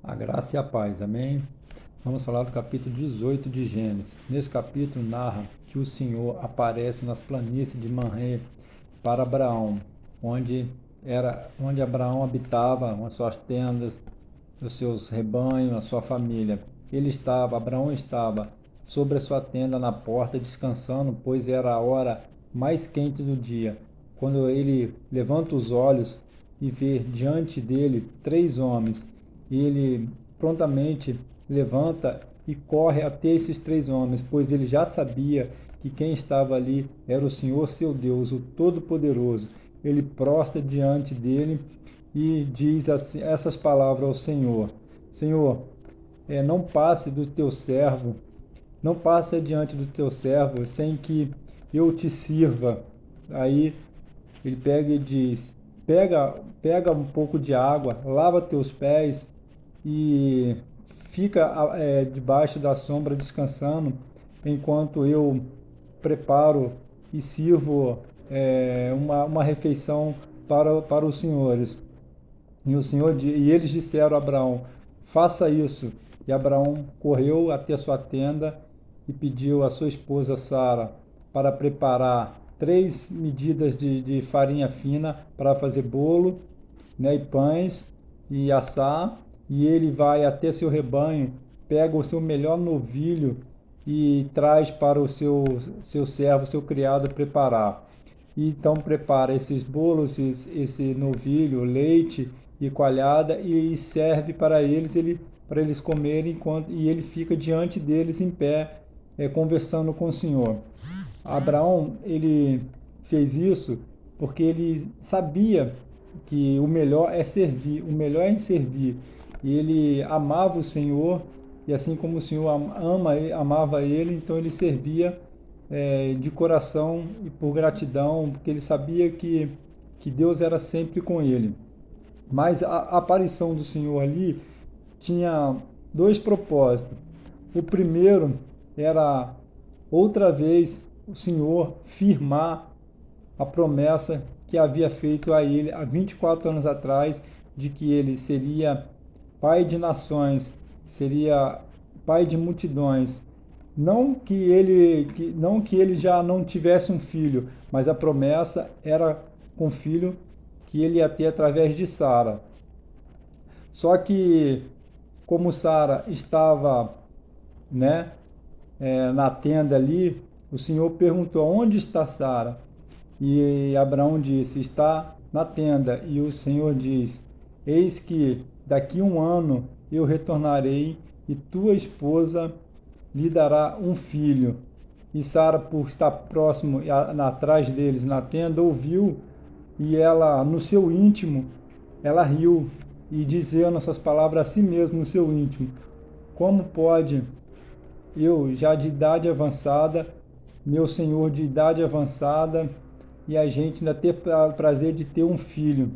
A graça e a paz, amém? Vamos falar do capítulo 18 de Gênesis. Nesse capítulo narra que o Senhor aparece nas planícies de Manré para Abraão, onde Abraão habitava, com as suas tendas, os seus rebanhos, a sua família. Abraão estava sobre a sua tenda na porta descansando, pois era a hora mais quente do dia. Quando ele levanta os olhos e vê diante dele três homens, ele prontamente levanta e corre até esses três homens, pois ele já sabia que quem estava ali era o Senhor seu Deus, o Todo-Poderoso. Ele prostra diante dele e diz assim, essas palavras ao Senhor: Senhor, não passe do teu servo, não passe adiante do teu servo sem que eu te sirva. Aí ele pega e diz: pega um pouco de água, lava teus pés e fica debaixo da sombra descansando, enquanto eu preparo e sirvo uma refeição para os senhores. E eles disseram a Abraão: faça isso. E Abraão correu até sua tenda e pediu a sua esposa Sara para preparar 3 medidas de farinha fina para fazer bolo, né, e pães e assar. E ele vai até seu rebanho, pega o seu melhor novilho e traz para o seu servo, seu criado preparar. E então prepara esses bolos, esse novilho, leite e coalhada e serve para eles comerem e ele fica diante deles em pé, conversando com o Senhor. Abraão, ele fez isso porque ele sabia que o melhor é servir, o melhor é em servir. E ele amava o Senhor, e assim como o Senhor amava ele, então ele servia de coração e por gratidão, porque ele sabia que Deus era sempre com ele. Mas a aparição do Senhor ali tinha dois propósitos. O primeiro era outra vez o Senhor firmar a promessa que havia feito a ele há 24 anos atrás, de que ele seria pai de nações, seria pai de multidões. Não que ele já não tivesse um filho, mas a promessa era com o filho que ele ia ter através de Sara. Só que como Sara estava, né, na tenda ali, o Senhor perguntou: onde está Sara? E Abraão disse: está na tenda. E o Senhor diz: eis que daqui 1 ano eu retornarei e tua esposa lhe dará um filho. E Sara, por estar próximo, atrás deles na tenda, ouviu, e ela, no seu íntimo, ela riu e dizendo essas palavras a si mesmo no seu íntimo: como pode eu, já de idade avançada, meu senhor de idade avançada, e a gente ainda ter prazer de ter um filho?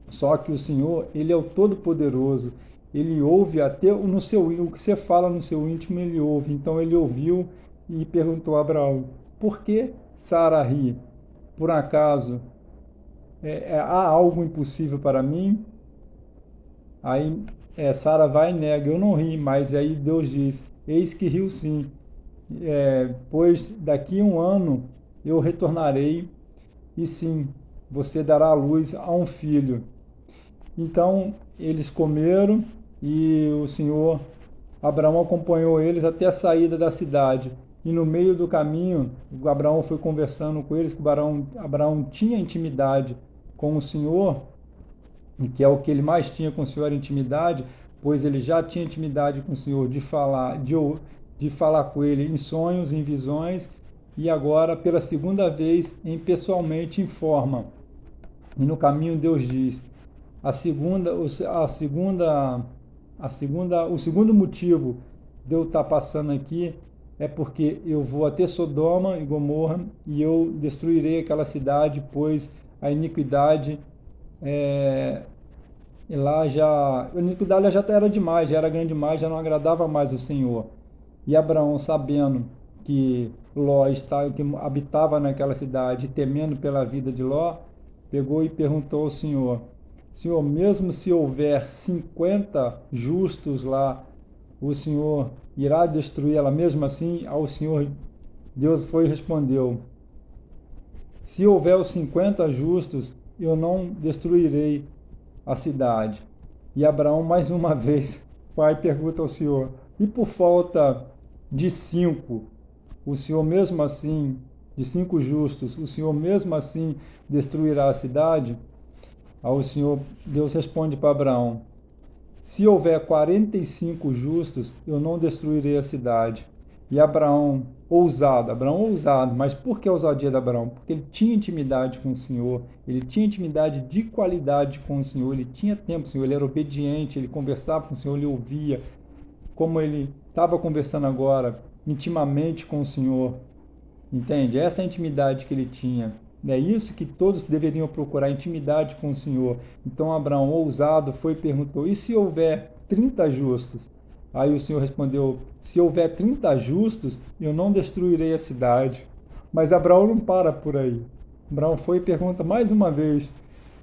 Só que o Senhor, ele é o Todo-Poderoso. Ele ouve até no seu o que você fala no seu íntimo, ele ouve. Então ele ouviu e perguntou a Abraão: por que Sara ri? Por acaso há algo impossível para mim? Aí Sara vai e nega: eu não ri. Mas aí Deus diz: eis que riu sim, pois daqui 1 ano eu retornarei e sim, você dará à luz a um filho. Então eles comeram e o Senhor, Abraão acompanhou eles até a saída da cidade. E no meio do caminho, Abraão foi conversando com eles, que Abraão tinha intimidade com o Senhor, e que é o que ele mais tinha com o Senhor, intimidade, pois ele já tinha intimidade com o Senhor de falar com ele em sonhos, em visões, e agora pela segunda vez pessoalmente em forma. E no caminho Deus diz: o segundo motivo de eu estar passando aqui é porque eu vou até Sodoma e Gomorra e eu destruirei aquela cidade, pois a iniquidade a iniquidade já era demais, já era grande demais, já não agradava mais o Senhor. E Abraão, sabendo que que habitava naquela cidade, temendo pela vida de Ló, pegou e perguntou ao Senhor: Senhor, mesmo se houver 50 justos lá, o Senhor irá destruí-la mesmo assim? Ao Senhor, Deus foi e respondeu: se houver os 50 justos, eu não destruirei a cidade. E Abraão, mais uma vez, vai e pergunta ao Senhor: e por falta de 5, o Senhor mesmo assim, de 5 justos, o Senhor mesmo assim destruirá a cidade? Ao Senhor, Deus responde para Abraão: se houver 45 justos, eu não destruirei a cidade. E Abraão ousado, mas por que a ousadia de Abraão? Porque ele tinha intimidade com o Senhor, ele tinha intimidade de qualidade com o Senhor, ele tinha tempo com o Senhor, ele era obediente, ele conversava com o Senhor, ele ouvia, como ele estava conversando agora, intimamente com o Senhor. Entende? Essa é a intimidade que ele tinha. É isso que todos deveriam procurar, intimidade com o Senhor. Então Abraão, ousado, foi e perguntou: e se houver 30 justos? Aí o Senhor respondeu: se houver 30 justos, eu não destruirei a cidade. Mas Abraão não para por aí. Abraão foi e pergunta mais uma vez: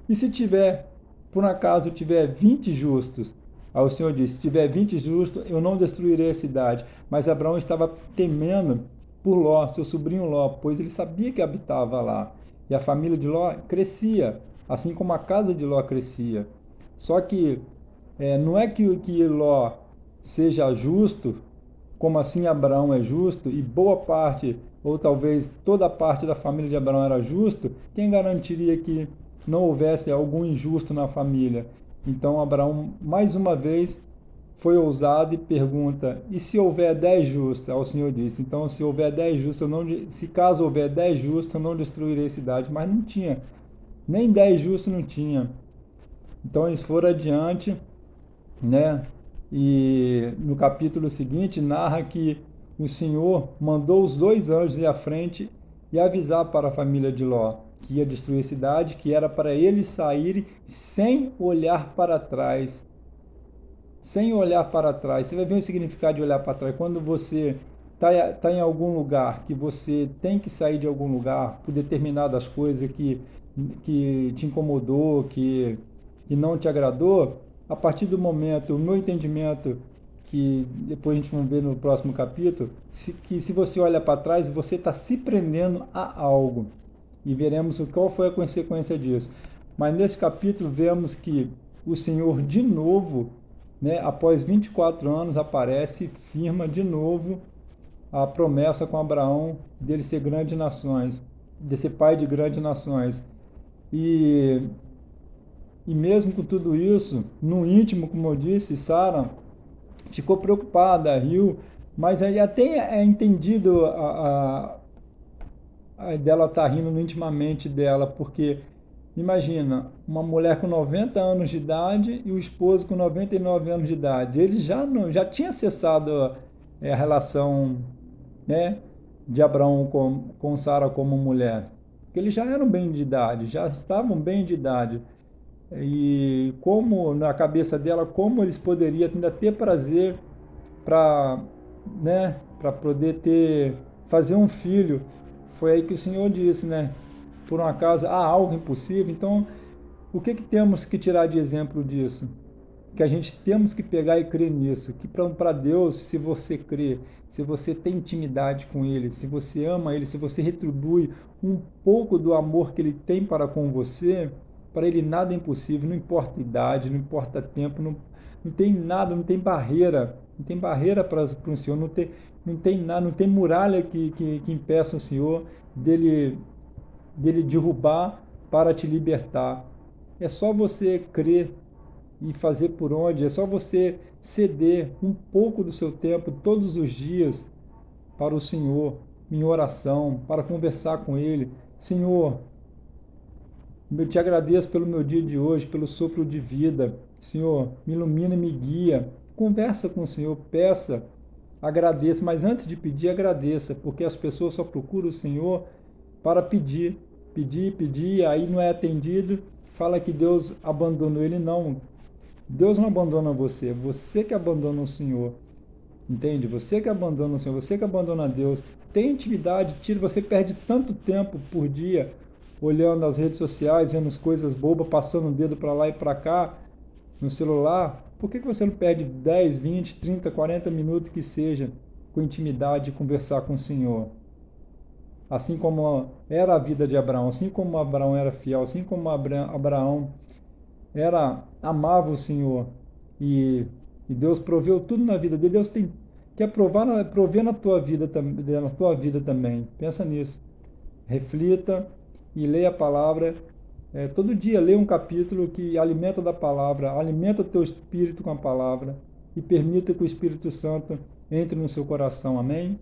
e se tiver, por acaso, tiver 20 justos? Aí o Senhor disse: se tiver 20 justos, eu não destruirei a cidade. Mas Abraão estava temendo por Ló, seu sobrinho Ló, pois ele sabia que habitava lá. E a família de Ló crescia, assim como a casa de Ló crescia. Só que não é que Ló seja justo, como assim Abraão é justo, e boa parte, ou talvez toda a parte da família de Abraão era justo, quem garantiria que não houvesse algum injusto na família? Então Abraão, mais uma vez, foi ousado e pergunta: e se houver 10 justos? Aí o Senhor disse: então, se houver 10 justos, se caso houver 10 justos, eu não destruirei a cidade. Mas não tinha, nem 10 justos não tinha. Então eles foram adiante, né? E no capítulo seguinte narra que o Senhor mandou os 2 anjos ir à frente e avisar para a família de Ló que ia destruir a cidade, que era para eles saírem sem olhar para trás. Sem olhar para trás. Você vai ver o significado de olhar para trás. Quando você está em algum lugar, que você tem que sair de algum lugar por determinadas coisas que te incomodou, que não te agradou, a partir do momento, o meu entendimento, que depois a gente vai ver no próximo capítulo, que se você olha para trás, você está se prendendo a algo. E veremos qual foi a consequência disso. Mas nesse capítulo vemos que o Senhor de novo, né, após 24 anos, aparece e firma de novo a promessa com Abraão dele ser grandes nações, de ser pai de grandes nações. E, e mesmo com tudo isso, no íntimo, como eu disse, Sara ficou preocupada, riu, mas aí até é entendido dela estar rindo intimamente dela, porque imagina, uma mulher com 90 anos de idade e o esposo com 99 anos de idade. Eles já tinham cessado a relação, né, de Abraão com Sara como mulher. Porque eles já eram bem de idade, já estavam bem de idade. E como na cabeça dela, como eles poderiam ainda ter prazer para, né, para poder fazer um filho. Foi aí que o Senhor disse, né? Por um acaso há algo impossível. Então, o que temos que tirar de exemplo disso? Que a gente temos que pegar e crer nisso. Que para Deus, se você crê, se você tem intimidade com Ele, se você ama Ele, se você retribui um pouco do amor que Ele tem para com você, para Ele nada é impossível, não importa idade, não importa tempo, não tem nada, não tem barreira. Não tem barreira para o Senhor, não tem nada, não tem muralha que impeça o Senhor dele derrubar para te libertar. É só você crer e fazer por onde, é só você ceder um pouco do seu tempo todos os dias para o Senhor, em oração, para conversar com Ele. Senhor, eu te agradeço pelo meu dia de hoje, pelo sopro de vida. Senhor, me ilumina e me guia. Conversa com o Senhor, peça, agradeça, mas antes de pedir, agradeça, porque as pessoas só procuram o Senhor para pedir, pedir, pedir, aí não é atendido, fala que Deus abandonou ele. Não, Deus não abandona você, você que abandona o Senhor, entende? Você que abandona o Senhor, você que abandona Deus. Tem intimidade, tira, você perde tanto tempo por dia olhando as redes sociais, vendo as coisas bobas, passando o dedo para lá e para cá no celular, por que você não perde 10, 20, 30, 40 minutos que seja com intimidade de conversar com o Senhor? Assim como era a vida de Abraão, assim como Abraão era fiel, assim como Abraão amava o Senhor e, e Deus proveu tudo na vida dele. Deus quer prover na tua vida, na tua vida também. Pensa nisso. Reflita e leia a palavra. Todo dia leia um capítulo que alimenta da palavra, alimenta teu espírito com a palavra e permita que o Espírito Santo entre no seu coração. Amém?